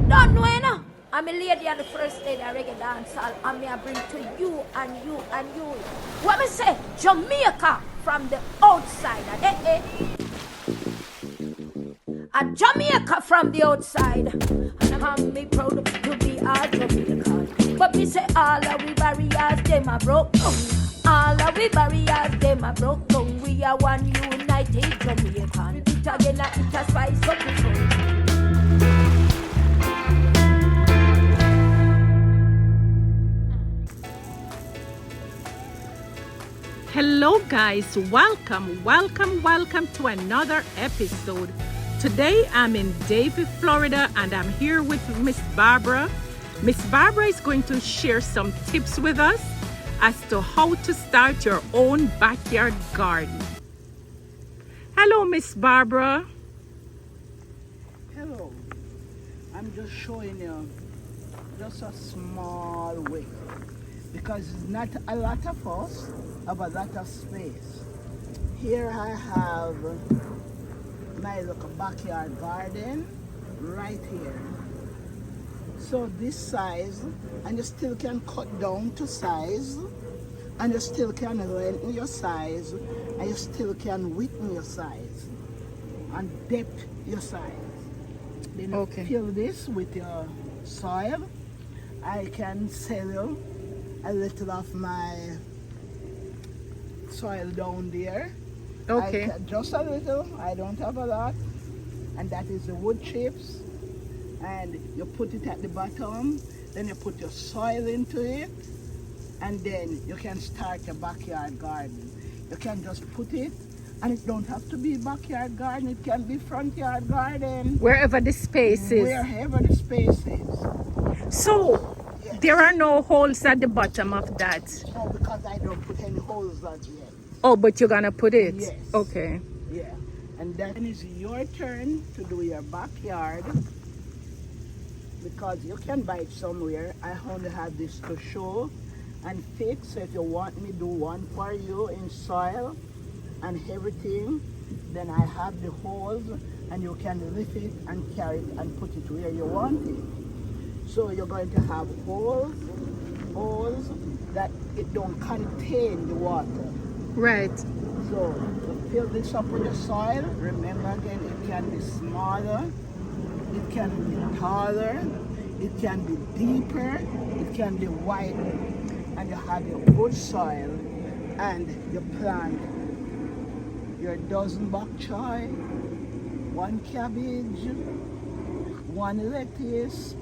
Don't know, you know. I'm a lady on the first day of reggae dancehall, and me I bring to you and you and you. What me say? Jamaica from the outside. And Jamaica from the outside. And I'm me proud to be a Jamaican. But me say all of we barriers, them are broke down. All of we barriers, them are broke down. We are one united Jamaican. It again, it a spice up the soul. Hello guys, welcome to another episode. Today I'm in Davie, Florida, and I'm here with Miss Barbara. Miss Barbara is going to share some tips with us as to how to start your own backyard garden. Hello Miss Barbara. Hello, I'm just showing you just a small way because it's not a lot of us have a lot of space. Here I have my little backyard garden right here. So this size, and you still can cut down to size, and you still can lengthen your size, and you still can widthen your size and depth your size. Then you fill this with your soil. I can sell you a little of my soil down there. Okay. Just a little, I don't have a lot. And that is the wood chips. And you put it at the bottom, then you put your soil into it, and then you can start your backyard garden. You can just put it, and it don't have to be backyard garden, it can be front yard garden. Wherever the space is. Wherever the space is. So, yes. There are no holes at the bottom of that? No, because I don't put any holes as yet. Oh, but you're gonna put it? Yes. Okay. Yeah. And then it's your turn to do your backyard, because you can buy it somewhere. I only have this to show and fix. So if you want me to do one for you in soil and everything, then I have the holes, and you can lift it and carry it and put it where you want it. So you're going to have holes that it don't contain the water. Right. So you fill this up with the soil. Remember again, it can be smaller, it can be taller, it can be deeper, it can be wider. And you have your good soil, and you plant your dozen bok choy, one cabbage, one lettuce,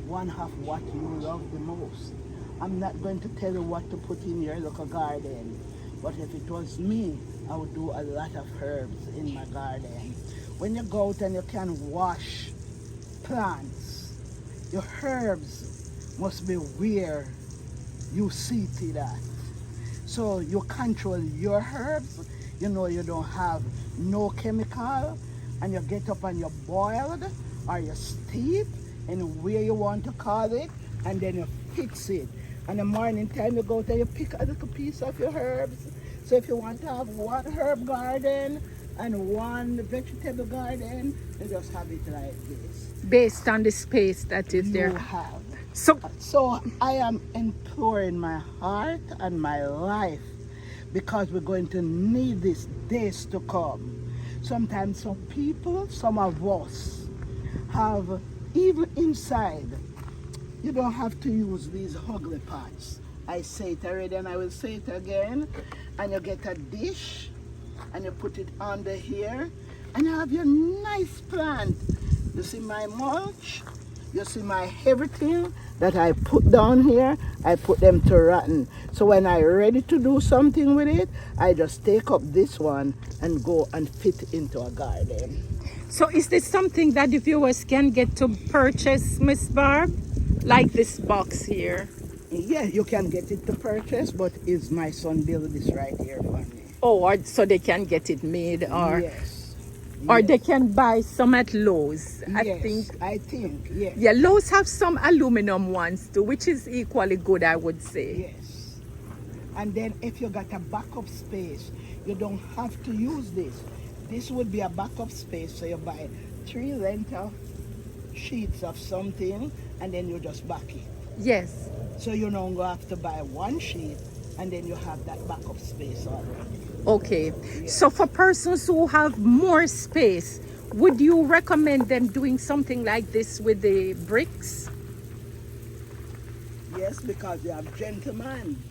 one half what you love the most. I'm not going to tell you what to put in your local garden, but if it was me, I would do a lot of herbs in my garden. When you go out and you can wash plants, your herbs must be where you see it at. So you control your herbs, you know you don't have no chemical, and you get up and you boiled or you steep in where you want to call it, and then you fix it. And the morning time you go there, you pick a little piece of your herbs. So if you want to have one herb garden and one vegetable garden, you just have it like this. Based on the space that is there. You have. So I am imploring my heart and my life, because we're going to need this days to come. Sometimes some people, some of us, have, even inside, you don't have to use these ugly pots. I say it already and I will say it again. And you get a dish and you put it under here, and you have your nice plant. You see my mulch, you see my everything that I put down here, I put them to rotten. So when I'm ready to do something with it, I just take up this one and go and fit into a garden. So is this something that the viewers can get to purchase, Miss Barb? Like this box here? Yeah, you can get it to purchase, but is my son build this right here for me. Oh, or so they can get it made, or yes. Or they can buy some at Lowe's. Yes, I think, yes. Yeah, Lowe's have some aluminum ones too, which is equally good, I would say. Yes. And then if you got a backup space, you don't have to use this. This would be a backup space, so you buy 3 length of sheets of something and then you just back it. Yes. So you don't go have to buy one sheet and then you have that backup space already. Okay. Yes. So for persons who have more space, would you recommend them doing something like this with the bricks? Yes, because you have gentlemen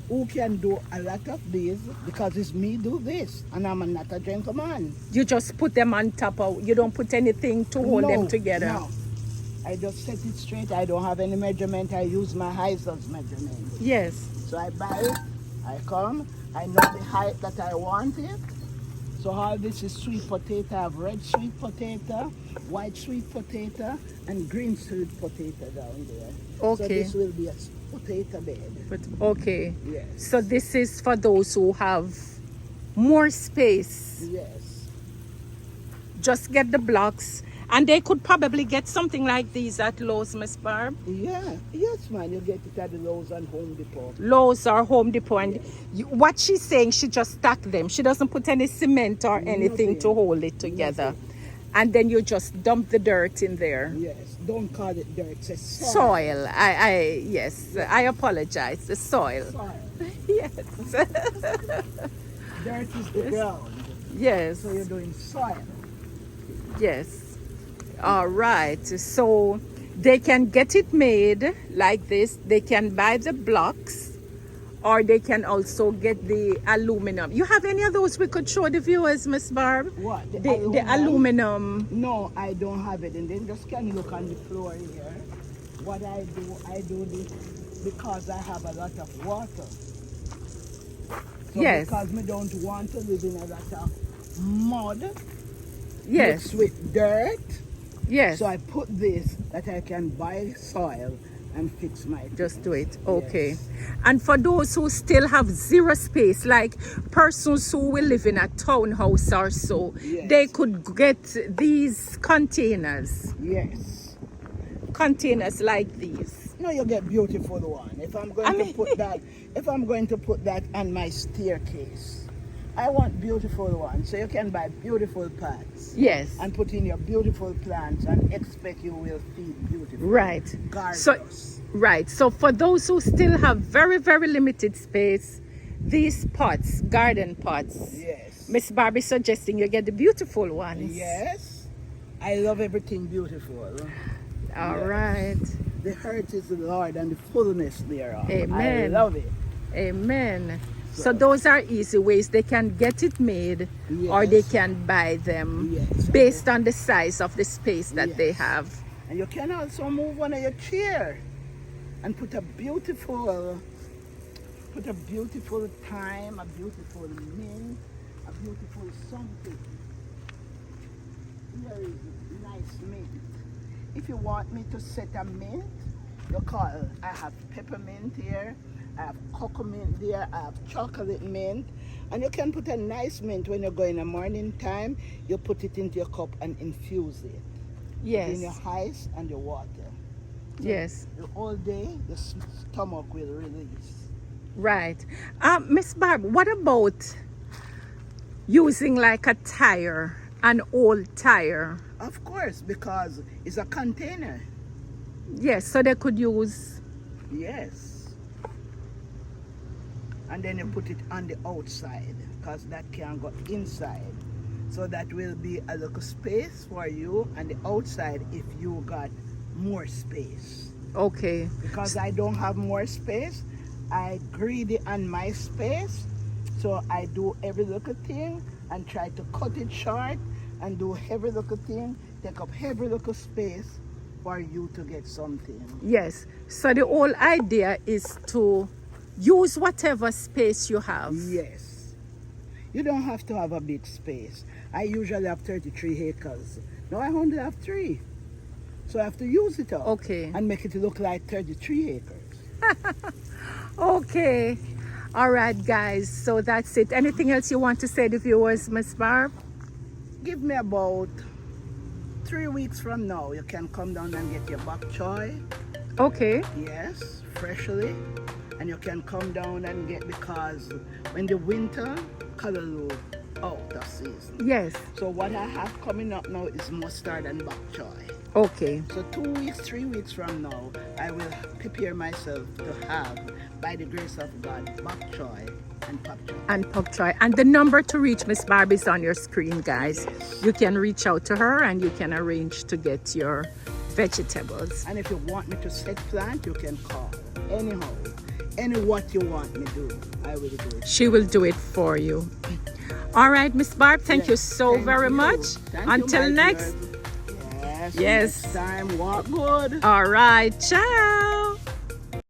who can do a lot of these because it's me do this and I'm not a gentleman. You just put them on top of, you don't put anything to hold them together? No. I just set it straight. I don't have any measurement. I use my Heiser's measurement. Yes. So I buy it, I come, I know the height that I want it. So all this is sweet potato. I have red sweet potato, white sweet potato, and green sweet potato down there. Okay. So this will be a potato bed. But okay. Yes. So this is for those who have more space. Yes. Just get the blocks. And they could probably get something like these at Lowe's, Miss Barb. Yeah. Yes, man. You get it at the Lowe's and Home Depot. Lowe's or Home Depot. And what she's saying, she just stack them. She doesn't put any cement or anything Nothing. to hold it together. Nothing. And then you just dump the dirt in there. Yes. Don't call it dirt. Say soil. Soil. Yes. I apologize. The soil. Soil. Yes. Dirt is the ground. Yes. So you're doing soil. Yes. All right. So they can get it made like this. They can buy the blocks, or they can also get the aluminum. You have any of those we could show the viewers, Miss Barb? What? The aluminum. No, I don't have it. And then just can look on the floor here. What I do this because I have a lot of water. So Yes. because me don't want to live in a lot of mud Yes. mixed with dirt. Yes. So I put this that I can buy soil and fix my Just do it. things. Okay. Yes. And for those who still have zero space, like persons who will live in a townhouse or so, Yes. they could get these containers. Yes. Containers like these. No, you get beautiful one. If I'm going to put that on my staircase, I want beautiful ones. So you can buy beautiful pots Yes. and put in your beautiful plants and expect you will feel beautiful. Right. So, Gorgeous. right. So for those who still have very, very limited space, these pots, garden pots, Yes. Miss Barbie suggesting you get the beautiful ones. Yes. I love everything beautiful. All Yes. right. The earth is the Lord and the fullness thereof. Amen. I love it. Amen. So So- those are easy ways. They can get it made or they Yes. can buy them Yes. based on the size of the space that they Yes. have. And you can also move one of your chair and put a beautiful thyme, a beautiful mint, a beautiful something. Here is nice mint. If you want me to set a mint, you call. I have peppermint here, I have cocoa mint there, I have chocolate mint. And you can put a nice mint when you go in the morning time, you put it into your cup and infuse it. In your Yes. ice and your water. Yes. All day, the stomach will release. Right. Miss Barb, what about using like a tire, an old tire? Of course, because it's a container. Yes, so they could use. Yes. And then you put it on the outside, because that can go inside. So that will be a little space for you on the outside if you got more space. Okay. Because I don't have more space, I greedy on my space, so I do every little thing and try to cut it short and do every little thing, take up every little space for you to get something. Yes. So the whole idea is to use whatever space you have. Yes. You don't have to have a big space. I usually have 33 acres. Now I only have 3. So I have to use it up. Okay. And make it look like 33 acres. Okay. All right, guys. So that's it. Anything else you want to say to viewers, Miss Barb? Give me about 3 weeks from now. You can come down and get your bok choy. Okay. Yes, freshly. And you can come down and get, because when the winter, callaloo out of season. Yes. So what I have coming up now is mustard and bok choy. Okay. So 2 weeks, 3 weeks from now, I will prepare myself to have, by the grace of God, bok choy and pop choy. And Pok Choi. And the number to reach Miss Barbie is on your screen, guys. You can reach out to her and you can arrange to get your vegetables. And if you want me to set plant, you can call. Anyhow, any what you want me to do, I will do it. She will do it for you. All right, Miss Barb, thank you so Thank very you. much. Thank you, Until my next. dear. Yes. Yes. Next time, walk good. All right, ciao.